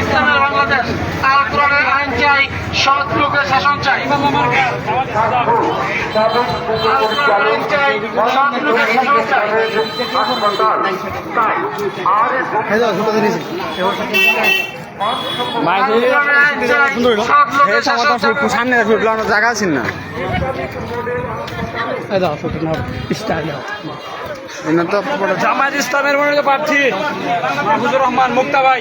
ইসলামের বাংলাদেশ, আল কোরআনের আইন চাই, সৎ লোকের শাসন চাই। সামনে জায়গা আছেন না জামায়াত ইসলামের মনোনীত প্রার্থী মাহফুজুর রহমান মুক্তা ভাই।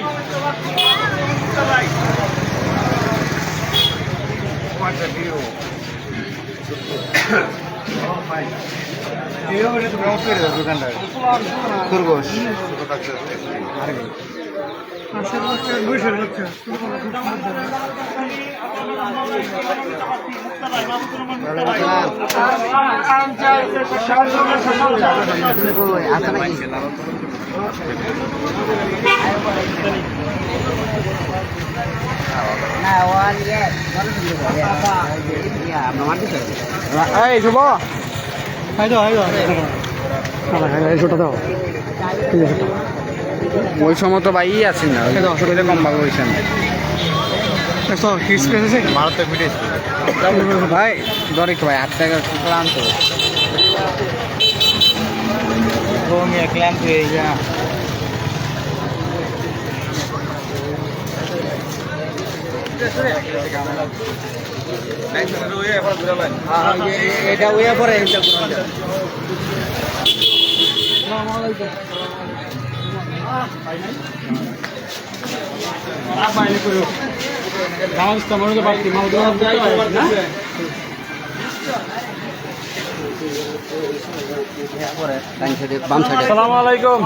ওই সময় তো ভাই আছেন না, অসুবিধা কম ভাবে হয়েছেন ভাই ধরে কি ভাই 8 টাকা ক্লান্ত ক্লান্ত হয়ে যা এটা ওয়া পরে আসসালামু আলাইকুম।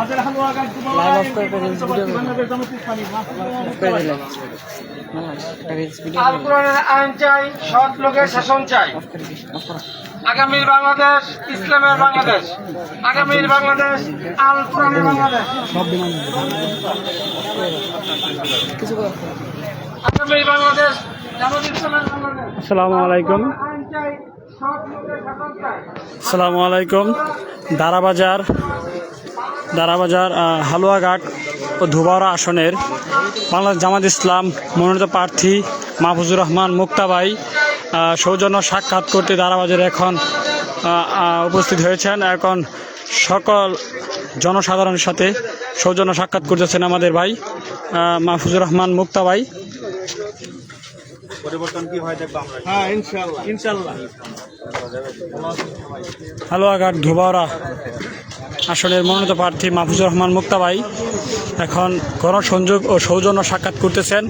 আল কোরআনের আইন চাই, সৎ লোকের শাসন চাই। আগামীর বাংলাদেশ ইসলামের বাংলাদেশ, আগামীর বাংলাদেশ আল কোরআনের বাংলাদেশ, আগামীর বাংলাদেশ জামাত ইসলামের বাংলাদেশ। আসসালামু আলাইকুম। আইন চাই, সৎ লোকের শাসন চাই। আসসালামু আলাইকুম। দারাবাজার হালুয়াঘাট ও ধুবাওড়া আসনের বাংলাদেশ জামাত ইসলাম মনোনীত প্রার্থী মাহফুজুর রহমান মুক্তা ভাই সৌজন্য সাক্ষাৎ করতে দারাবাজারে এখন উপস্থিত হয়েছেন। এখন সকল জনসাধারণের সাথে সৌজন্য সাক্ষাৎ করতেছেন আমাদের ভাই মাহফুজুর রহমান মুক্তা ভাই। পরিবর্তন কি হয় দেখবো আমরা। হ্যাঁ ইনশাআল্লাহ ইনশাআল্লাহ। হালুয়াঘাট ধুবাওড়া আসনের মনোনীত প্রার্থী মাহফুজুর রহমান মুক্তা ভাই এখন গণসংযোগ ও সৌজন্য সাক্ষাৎ করতেছেন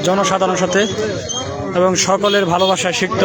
জনসাধারণের সাথে এবং সকলের ভালোবাসায় সিক্ত।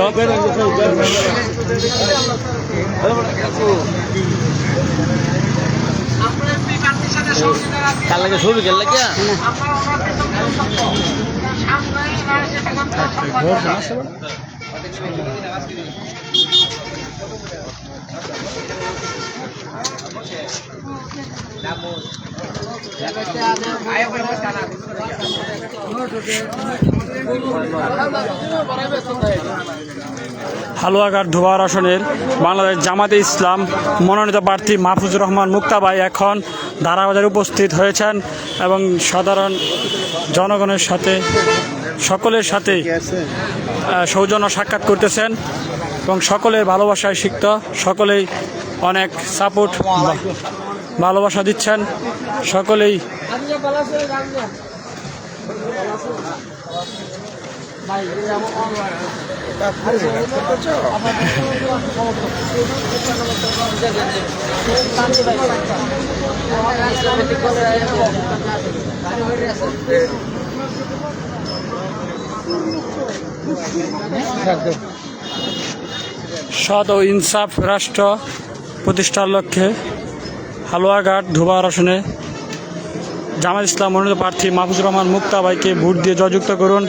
হালুয়াঘাট ধুবাওড়া আসনের বাংলাদেশ জামাতে ইসলাম মনোনীত প্রার্থী মাহফুজুর রহমান মুক্তা ভাই এখন দারাবাজারে উপস্থিত হয়েছেন এবং সাধারণ জনগণের সাথে সকলের সাথে সৌজন্য সাক্ষাৎ করতেছেন এবং সকলের ভালোবাসায় সিক্ত। সকলেই অনেক সাপোর্ট ভালোবাসা দিচ্ছেন সকলেই। সৎ ও ইনসাফ রাষ্ট্র প্রতিষ্ঠার লক্ষ্যে হালুয়াঘাট ধুবাওড়া আসনে জামাত ইসলাম মনোনীত প্রার্থী মাহফুজুর রহমান মুক্তা ভাইকে ভোট দিয়ে জয়যুক্ত করুন।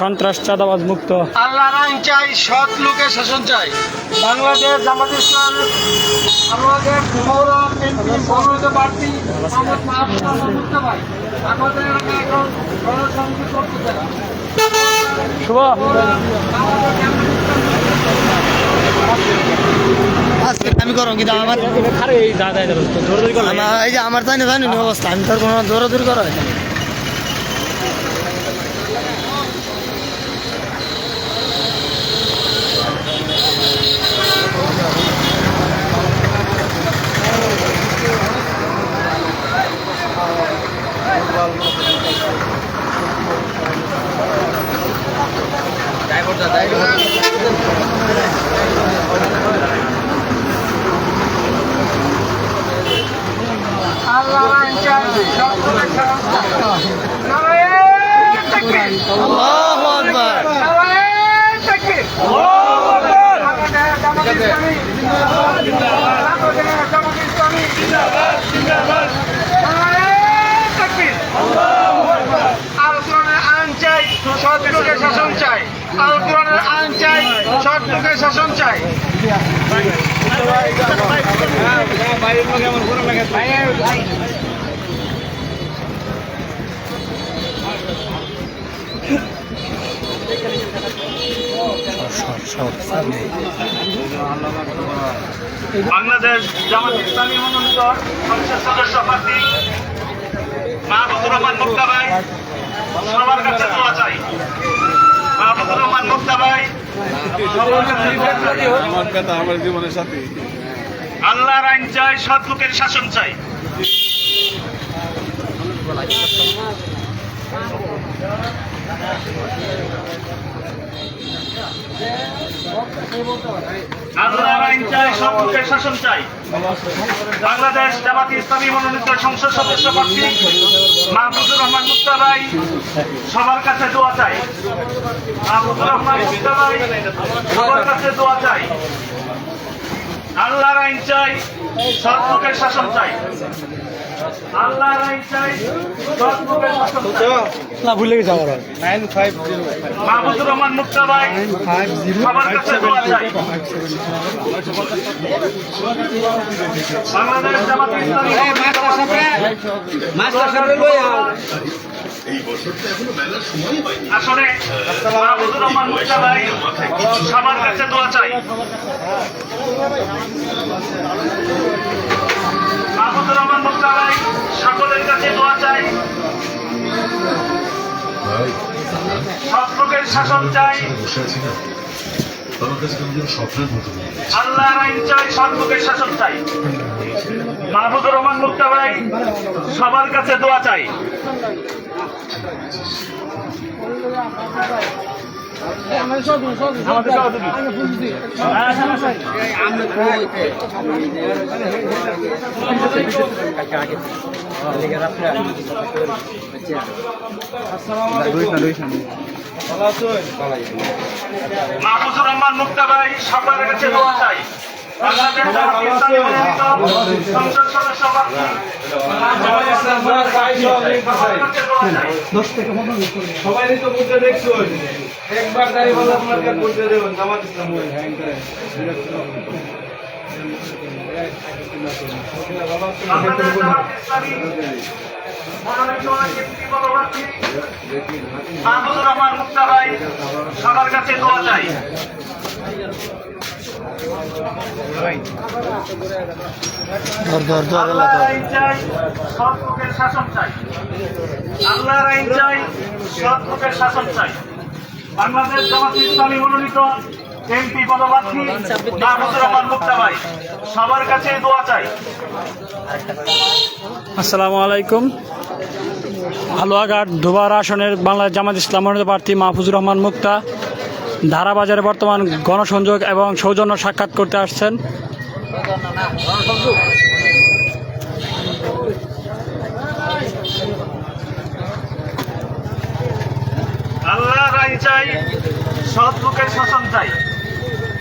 সন্ত্রাস চাঁদাবাজ মুক্ত আল্লাহর আইন চাই, সৎ লোকের শাসন চাই। বাংলাদেশ জামাত ইসলামের আমাদের পৌর এমপি মনোনীত প্রার্থী মোহাম্মদ মাহফুজ রহমান মুক্তা ভাই আমাদের এলাকায় এখন গণসংযোগ করতেছে। শুভ আজকে আমি করো কিন্তু আমার এই দাদা এই যে আমার তাই না জানি না অবস্থা আমি তোর কোনো দৌড়াদৌড়ি করো আল্লাহ চাই সবসময় আল্লাহু আকবার আলোচনার আইন চাই সৎলোকের শাসন চাই আলোচনার আইন চাই সৎলোকের শাসন চাই বাংলাদেশ জামাত ইসলামী মনোনীত সংসদ সদস্য প্রার্থী মাহফুজুর রহমান মুক্তা ভাই সবার কাছে দোয়া চাই। মাহফুজুর রহমান মুক্তা ভাই আমার জীবনের সাথী আল্লাহর আইন চাই, সৎ লোকের শাসন চাই। আল্লাহর আইন চাই, সৎ লোকের শাসন চাই। বাংলাদেশ জামাত ইসলামী মনোনীত সংসদ সদস্য প্রার্থী মাহফুজুর রহমান মুক্তা ভাই সবার কাছে দোয়া চাই। মাহফুজুর রহমান মুক্তা ভাই সবার কাছে দোয়া চাই। আল্লাহর আইন চাই, সৎ লোকের শাসন চাই। আল্লাহর আইন চাই, সৎ লোকের শাসন চাই। ভুলে গেছে আমার মাহফুজুর রহমান মুক্তা ভাই সবার কাছে দোয়া চাই। বাংলাদেশ জামাত ইসলামী আসলে মাহফুজুর রহমান মুক্তা ভাই সবার কাছে দোয়া চাই। মাহফুজুর রহমান মুক্তা ভাই সকলের কাছে দোয়া চাই। সৎ লোকের শাসন চাই। আল্লাহর আইন চাই, সৎ লোকের শাসন চাই। মাহফুজুর রহমান মুক্তা ভাই সবার কাছে দোয়া চাই। মাহফুজুর রহমান মুক্তা ভাই সবার কাছে দোয়া চাই। বাংলাদেশ জামাত ইসলামী মনোনীত সংসদ সদস্য প্রার্থী সবাই তো বুঝতে দেখছো একবার দাঁড়িয়ে বলো আপনার কাছে বুঝতে দেবেন জামাত ইসলাম বাংলাদেশ জামাত ইসলামী মনোনীত এমপি পদপ্রার্থী মাহফুজুর রহমান মুক্তা ভাই সবার কাছে দোয়া চাই। আল্লাহর আইন চাই, সৎ লোকের শাসন চাই। আল্লাহর আইন চাই, সৎ লোকের শাসন চাই। বাংলাদেশ জামাত ইসলামী মনোনীত এমপি পদপ্রার্থী মাহফুজুর রহমান মুক্তা ভাই সবার কাছে দোয়া চাই। আসসালামু আলাইকুম। হালুয়াঘাট ধোবার আসনের বাংলাদেশ জামাত ইসলাম মনোনীত প্রার্থী মাহফুজুর রহমান মুক্তা ধারাবাজারে বর্তমান গণসংযোগ এবং সৌজন্য সাক্ষাৎ করতে আসছেন। আল্লাহর আইন চাই, সৎ লোকের শাসন চাই।